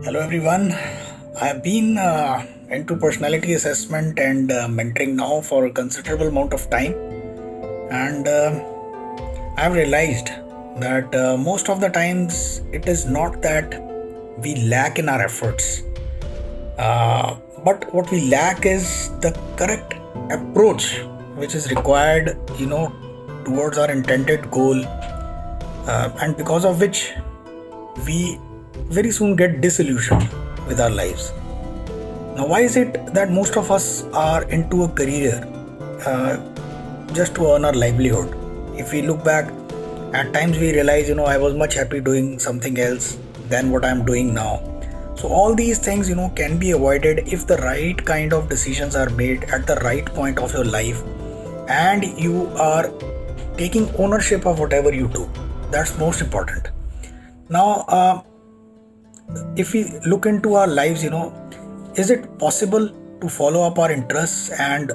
Hello everyone. I've been into personality assessment and mentoring now for a considerable amount of time, and I've realized that most of the times it is not that we lack in our efforts, but what we lack is the correct approach which is required, towards our intended goal, and because of which we very soon get disillusioned with our lives. Now, why is it that most of us are into a career uh, just to earn our livelihood? If we look back, at times we realize, I was much happy doing something else than what I'm doing now. So, all these things, can be avoided if the right kind of decisions are made at the right point of your life and you are taking ownership of whatever you do. That's most important. Now, if we look into our lives, is it possible to follow up our interests and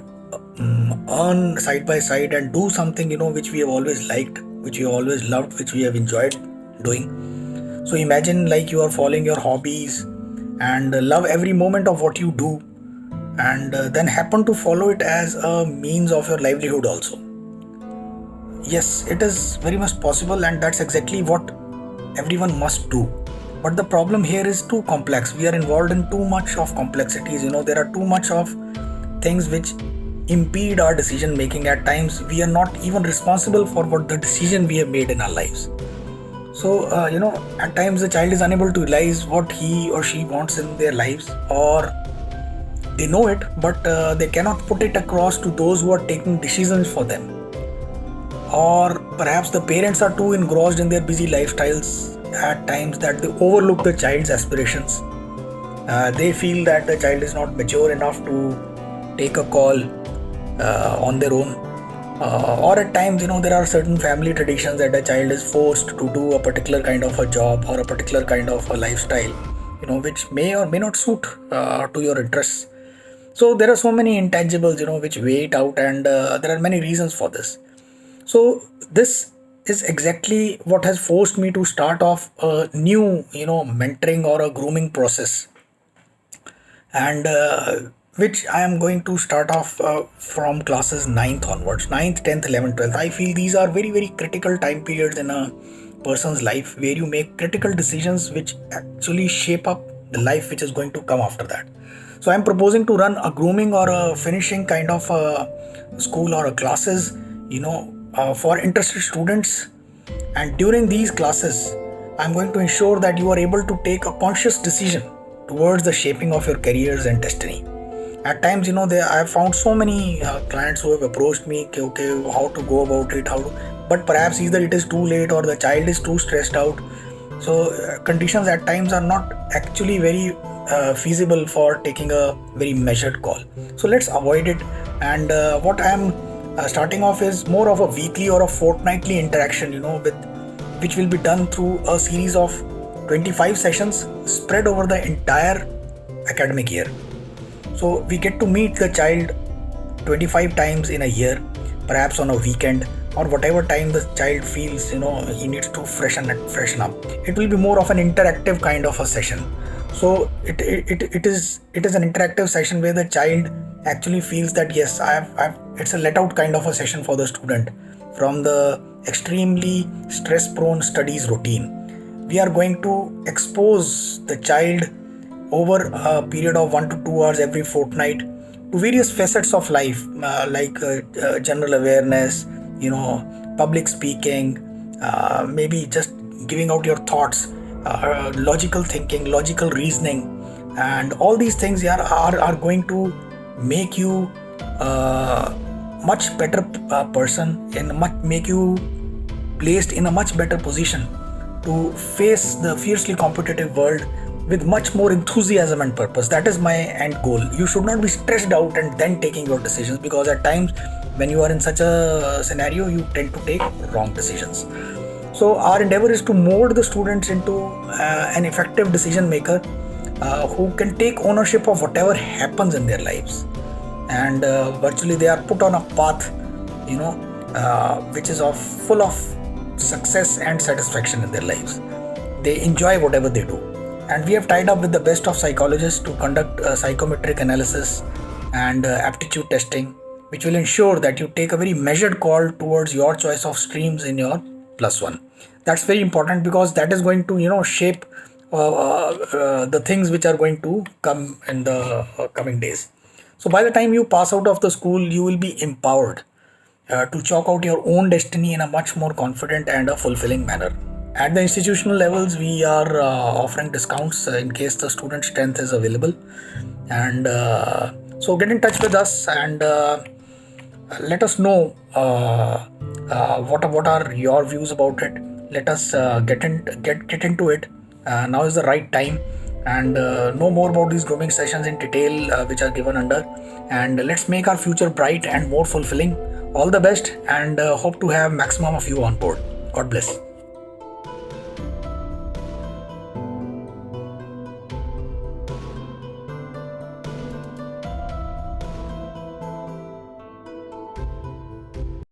earn side by side and do something, which we have always liked, which we always loved, which we have enjoyed doing? So imagine like you are following your hobbies and love every moment of what you do, and then happen to follow it as a means of your livelihood also. Yes, it is very much possible, and that's exactly what everyone must do. But the problem here is too complex. We are involved in too much of complexities. There are too much of things which impede our decision making. At times, we are not even responsible for what the decision we have made in our lives. So, at times the child is unable to realize what he or she wants in their lives, or they know it, but they cannot put it across to those who are taking decisions for them. Or perhaps the parents are too engrossed in their busy lifestyles at times that they overlook the child's aspirations. They feel that the child is not mature enough to take a call on their own. Or at times, there are certain family traditions that a child is forced to do a particular kind of a job or a particular kind of a lifestyle, which may or may not suit to your interests. So there are so many intangibles, which weigh it out, and there are many reasons for this. So this is exactly what has forced me to start off a new, mentoring or a grooming process, and which I am going to start off from classes ninth onwards, ninth, 10th, 11th, 12th. I feel these are very, very critical time periods in a person's life where you make critical decisions which actually shape up the life which is going to come after that. So I'm proposing to run a grooming or a finishing kind of a school or a classes, for interested students. And during these classes, I'm going to ensure that you are able to take a conscious decision towards the shaping of your careers and destiny. At times, I have found so many clients who have approached me, okay, how to go about it, but perhaps either it is too late or the child is too stressed out. So conditions at times are not actually very feasible for taking a very measured call. So let's avoid it. And what I am starting off is more of a weekly or a fortnightly interaction, with which will be done through a series of 25 sessions spread over the entire academic year. So we get to meet the child 25 times in a year, perhaps on a weekend or whatever time the child feels, he needs to freshen up. It will be more of an interactive kind of a session. So it is an interactive session where the child actually feels that yes, it's a let out kind of a session for the student from the extremely stress prone studies routine. We are going to expose the child over a period of 1 to 2 hours every fortnight to various facets of life, like general awareness, public speaking, maybe just giving out your thoughts, logical thinking, logical reasoning, and all these things are going to make you much better person, and make you placed in a much better position to face the fiercely competitive world with much more enthusiasm and purpose. That is my end goal. You should not be stressed out and then taking your decisions, because at times when you are in such a scenario, you tend to take wrong decisions. So our endeavor is to mold the students into an effective decision maker who can take ownership of whatever happens in their lives, and virtually they are put on a path, which is full of success and satisfaction in their lives. They enjoy whatever they do, And we have tied up with the best of psychologists to conduct psychometric analysis and aptitude testing, which will ensure that you take a very measured call towards your choice of streams in your plus one. That's very important because that is going to shape the things which are going to come in the coming days. So by the time you pass out of the school, you will be empowered to chalk out your own destiny in a much more confident and a fulfilling manner. At the institutional levels, we are offering discounts in case the student strength is available. And so get in touch with us and let us know what are your views about it. Let us get into it. Now is the right time, and know more about these grooming sessions in detail, which are given under. And let's make our future bright and more fulfilling. All the best, and hope to have maximum of you on board. God bless.